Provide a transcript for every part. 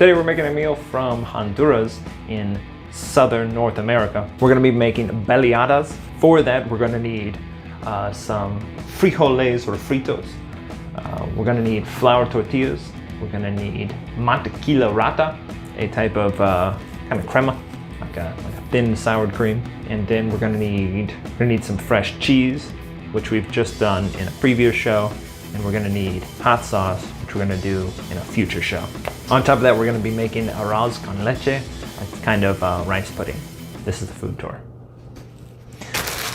Today we're making a meal from Honduras in southern North America. We're gonna be making baleadas. For that, we're gonna need some frijoles refritos. We're gonna need flour tortillas. We're gonna need Mantequilla Rala, a type of kind of crema, like a thin soured cream. And then we're gonna need some fresh cheese, which we've just done in a previous show. And we're gonna need hot sauce, which we're gonna do in a future show. On top of that, we're gonna be making arroz con leche, a kind of rice pudding. This is the food tour.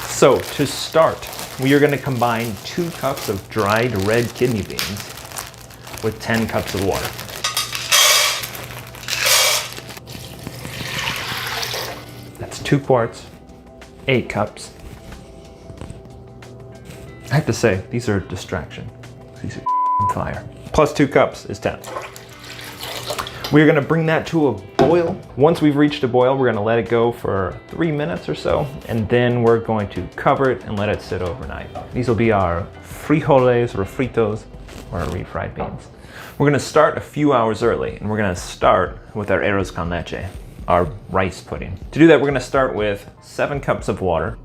So to start, we are gonna combine 2 cups of dried red kidney beans with 10 cups of water. That's 2 quarts, 8 cups. I have to say, these are a distraction. These are fire. Plus 2 cups is 10. We're gonna bring that to a boil. Once we've reached a boil, we're gonna let it go for 3 minutes or so, and then we're going to cover it and let it sit overnight. These will be our frijoles refritos, or refried beans. We're gonna start a few hours early, and we're gonna start with our arroz con leche, our rice pudding. To do that, we're gonna start with 7 cups of water,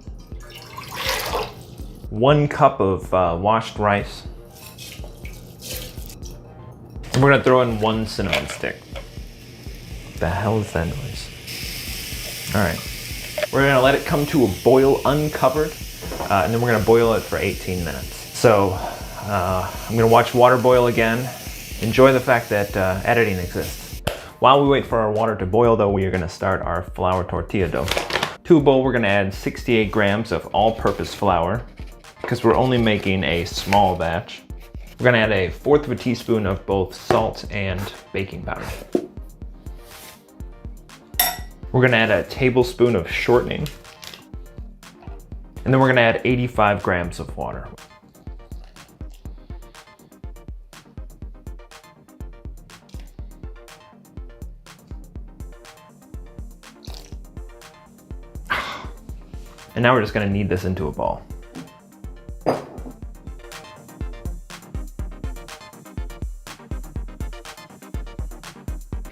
1 cup of washed rice, and we're gonna throw in 1 cinnamon stick. What the hell is that noise? All right, we're gonna let it come to a boil uncovered, and then we're gonna boil it for 18 minutes. So I'm gonna watch water boil again. Enjoy the fact that editing exists. While we wait for our water to boil though, we are gonna start our flour tortilla dough. To a bowl, we're gonna add 68 grams of all-purpose flour, because we're only making a small batch. We're gonna add a 1/4 of a teaspoon of both salt and baking powder. We're gonna add a tablespoon of shortening. And then we're gonna add 85 grams of water. And now we're just gonna knead this into a ball.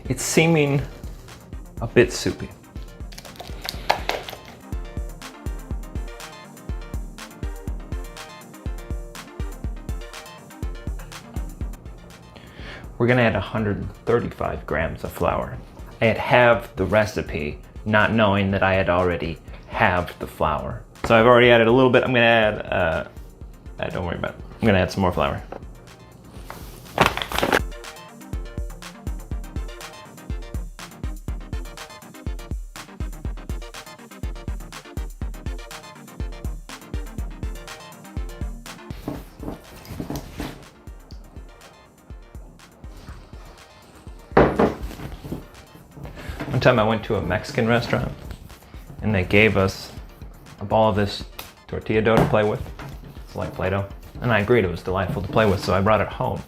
It's seeming a bit soupy. We're gonna add 135 grams of flour. I had halved the recipe, not knowing that I had already halved the flour. So I've already added a little bit. I'm gonna add, don't worry about it. I'm gonna add some more flour. One time I went to a Mexican restaurant and they gave us a ball of this tortilla dough to play with. It's like Play-Doh. And I agreed it was delightful to play with, so I brought it home.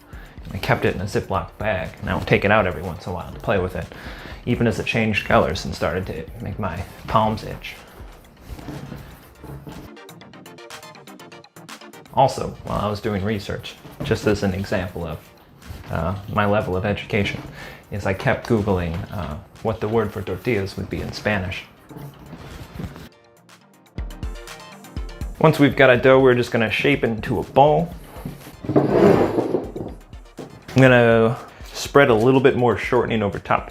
And I kept it in a Ziploc bag, and I would take it out every once in a while to play with it, even as it changed colors and started to make my palms itch. Also, while I was doing research, just as an example of my level of education, is I kept Googling what the word for tortillas would be in Spanish. Once we've got a dough, we're just gonna shape it into a ball. I'm gonna spread a little bit more shortening over top.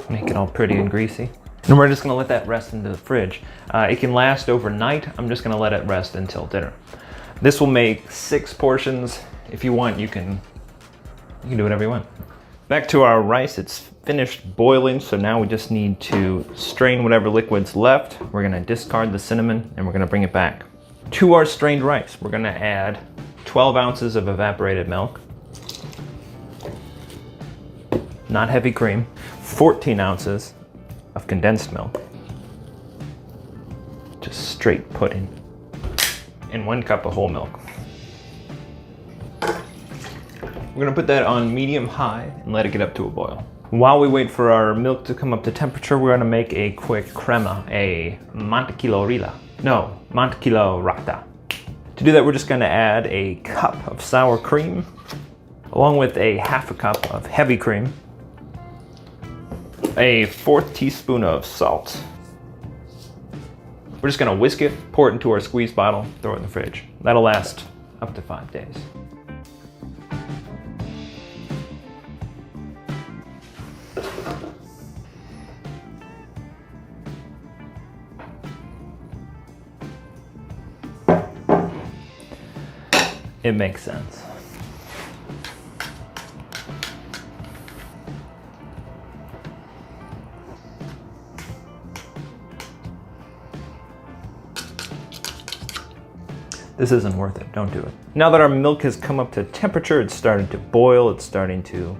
Make it all pretty and greasy. And we're just gonna let that rest into the fridge. It can last overnight. I'm just gonna let it rest until dinner. This will make 6 portions. If you want, you can do whatever you want. Back to our rice, it's finished boiling, so now we just need to strain whatever liquid's left. We're gonna discard the cinnamon and we're gonna bring it back. To our strained rice, we're gonna add 12 ounces of evaporated milk, not heavy cream, 14 ounces of condensed milk, just straight pudding, and 1 cup of whole milk. We're gonna put that on medium-high and let it get up to a boil. While we wait for our milk to come up to temperature, we're gonna make a quick crema, a Mantequilla Rala. To do that, we're just gonna add a cup of sour cream, along with a half a cup of heavy cream, a 1/4 teaspoon of salt. We're just gonna whisk it, pour it into our squeeze bottle, throw it in the fridge. That'll last up to 5 days. It makes sense. This isn't worth it, don't do it. Now that our milk has come up to temperature, it's starting to boil, it's starting to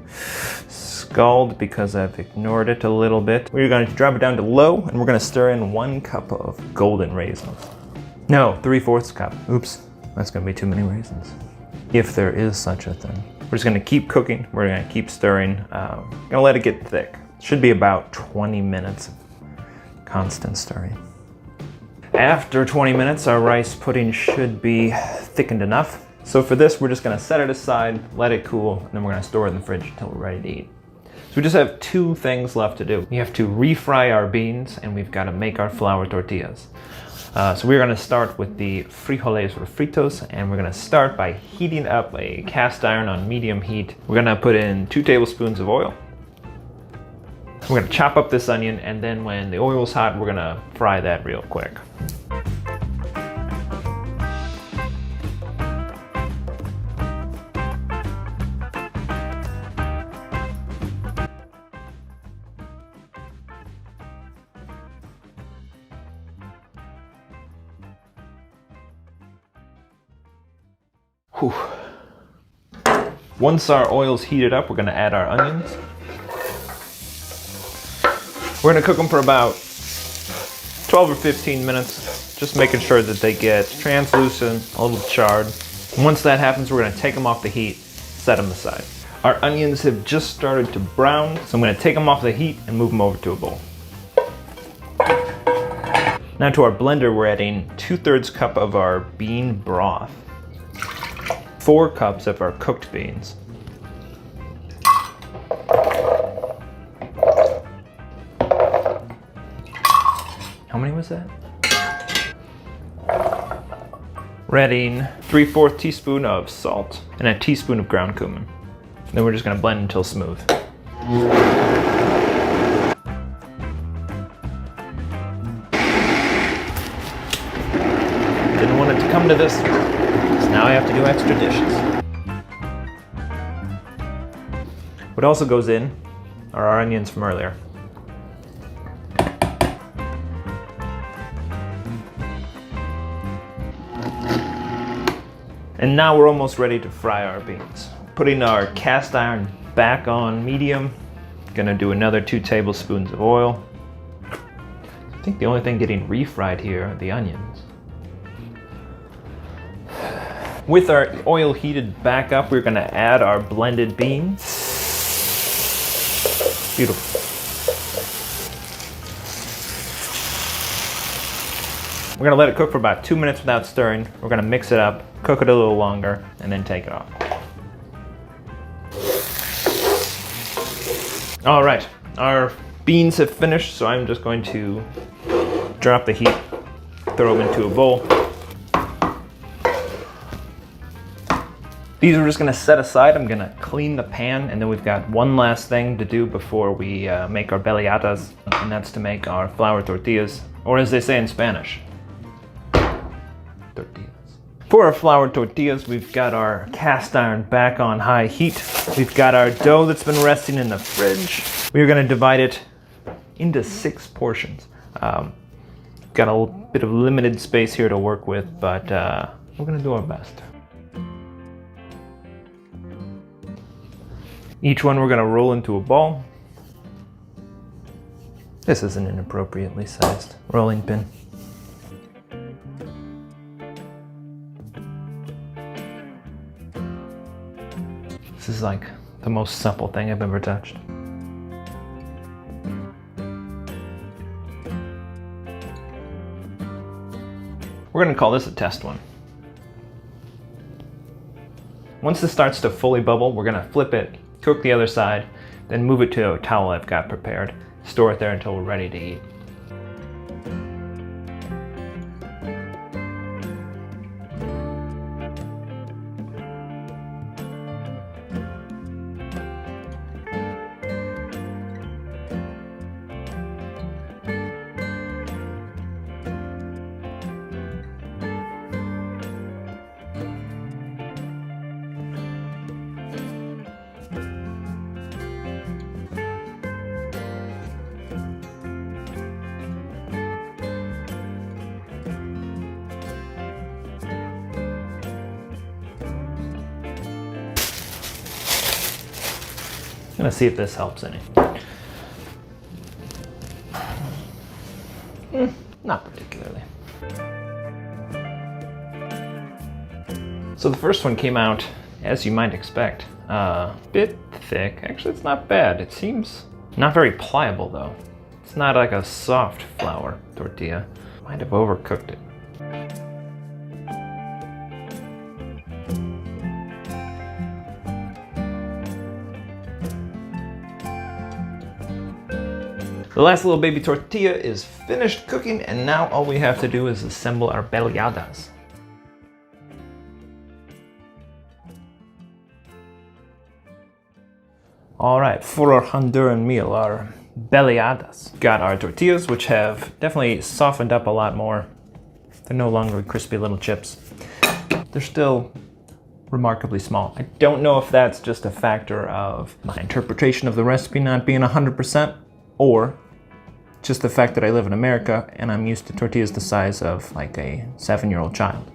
scald because I've ignored it a little bit. We're going to drop it down to low, and we're going to stir in 1 cup of golden raisins. No, 3/4 cup. Oops, that's going to be too many raisins. If there is such a thing. We're just going to keep cooking, we're going to keep stirring, going to let it get thick. It should be about 20 minutes of constant stirring. After 20 minutes, our rice pudding should be thickened enough. So for this, we're just gonna set it aside, let it cool, and then we're gonna store it in the fridge until we're ready to eat. So we just have 2 things left to do. We have to refry our beans, and we've gotta make our flour tortillas. So we're gonna start with the Frijoles Refritos, and we're gonna start by heating up a cast iron on medium heat. We're gonna put in 2 tablespoons of oil. We're gonna chop up this onion, and then when the oil's hot, we're gonna fry that real quick. Whew. Once our oil's heated up, we're gonna add our onions. We're gonna cook them for about 12 or 15 minutes, just making sure that they get translucent, a little charred. And once that happens, we're gonna take them off the heat, set them aside. Our onions have just started to brown, so I'm gonna take them off the heat and move them over to a bowl. Now to our blender, we're adding 2/3 cup of our bean broth, 4 cups of our cooked beans, how many was that? We're adding 3/4 teaspoon of salt and a teaspoon of ground cumin. Then we're just gonna blend until smooth. Didn't want it to come to this, so now I have to do extra dishes. What also goes in are our onions from earlier. And now we're almost ready to fry our beans. Putting our cast iron back on medium. Gonna do another 2 tablespoons of oil. I think the only thing getting refried here are the onions. With our oil heated back up, we're gonna add our blended beans. Beautiful. We're gonna let it cook for about 2 minutes without stirring. We're gonna mix it up, cook it a little longer, and then take it off. All right, our beans have finished, so I'm just going to drop the heat, throw them into a bowl. These are just gonna set aside. I'm gonna clean the pan, and then we've got one last thing to do before we make our baleadas, and that's to make our flour tortillas, or as they say in Spanish, tortillas. For our flour tortillas, we've got our cast iron back on high heat. We've got our dough that's been resting in the fridge. We're gonna divide it into 6 portions. Got a bit of limited space here to work with, but we're gonna do our best. Each one we're gonna roll into a ball. This is an inappropriately sized rolling pin. This is like the most supple thing I've ever touched. We're gonna call this a test one. Once this starts to fully bubble, we're gonna flip it, cook the other side, then move it to a towel I've got prepared. Store it there until we're ready to eat. I'm gonna see if this helps any. Not particularly. So the first one came out, as you might expect, a bit thick. Actually, it's not bad. It seems not very pliable though. It's not like a soft flour tortilla. Might have overcooked it. The last little baby tortilla is finished cooking, and now all we have to do is assemble our baleadas. All right, for our Honduran meal, our baleadas. Got our tortillas, which have definitely softened up a lot more. They're no longer crispy little chips. They're still remarkably small. I don't know if that's just a factor of my interpretation of the recipe not being 100%, or just the fact that I live in America and I'm used to tortillas the size of like a 7-year-old child.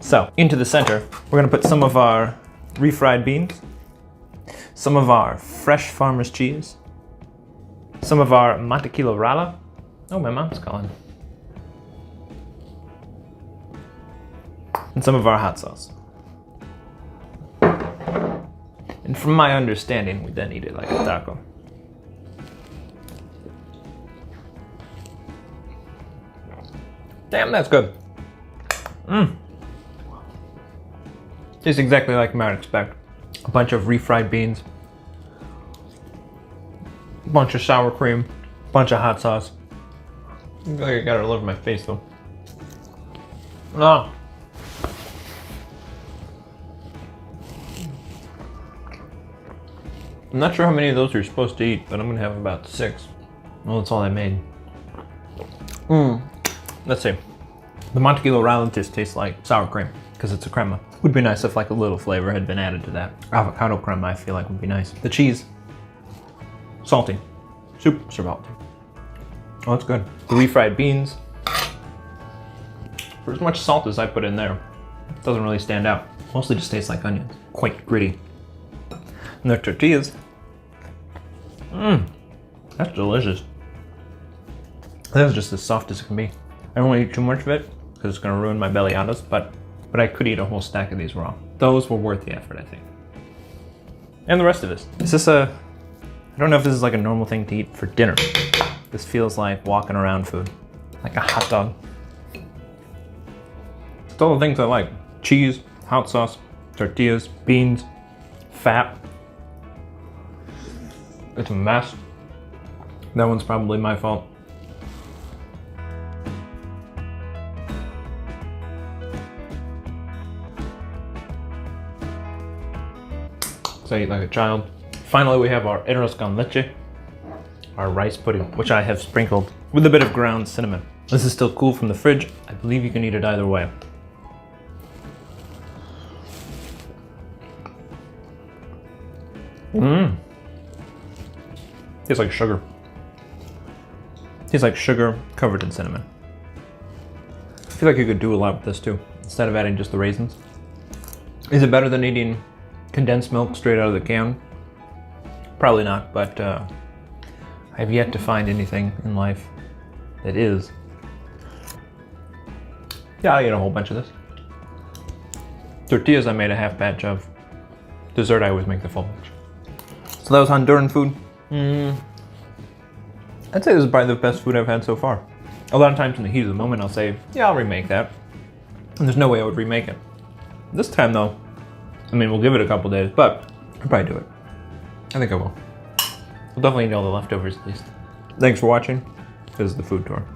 So into the center, we're gonna put some of our refried beans, some of our fresh farmer's cheese, some of our Mantequilla Rala. Oh, my mom's calling. And some of our hot sauce. And from my understanding, we then eat it like a taco. Damn, that's good. Tastes exactly like you might expect. A bunch of refried beans, a bunch of sour cream, a bunch of hot sauce. I feel like I got it all over my face though. Oh. I'm not sure how many of those you're supposed to eat, but I'm gonna have about 6. Well, that's all I made. Let's see. The Mantequilla Rala just tastes like sour cream because it's a crema. Would be nice if like a little flavor had been added to that. Avocado crema I feel like would be nice. The cheese, salty, super salty. Oh, it's good. The refried beans, for as much salt as I put in there, it doesn't really stand out. Mostly just tastes like onions, quite gritty. And the tortillas, that's delicious. That's just as soft as it can be. I don't want to eat too much of it because it's going to ruin my baleadas, but I could eat a whole stack of these raw. Those were worth the effort, I think. And the rest of this. Is this I don't know if this is like a normal thing to eat for dinner. This feels like walking around food, like a hot dog. It's all the things I like. Cheese, hot sauce, tortillas, beans, fat. It's a mess. That one's probably my fault. So I eat like a child. Finally, we have our Arroz con Leche, our rice pudding, which I have sprinkled with a bit of ground cinnamon. This is still cool from the fridge. I believe you can eat it either way. Tastes like sugar. Tastes like sugar covered in cinnamon. I feel like you could do a lot with this too, instead of adding just the raisins. Is it better than eating condensed milk straight out of the can? Probably not, but I've yet to find anything in life that is. Yeah, I'll eat a whole bunch of this. Tortillas I made a half batch of. Dessert I always make the full batch. So that was Honduran food. I'd say this is probably the best food I've had so far. A lot of times in the heat of the moment I'll say, yeah, I'll remake that. And there's no way I would remake it. This time though, I mean, we'll give it a couple days, but I'll probably do it. I think I will. We'll definitely eat all the leftovers at least. Thanks for watching. This is the food tour.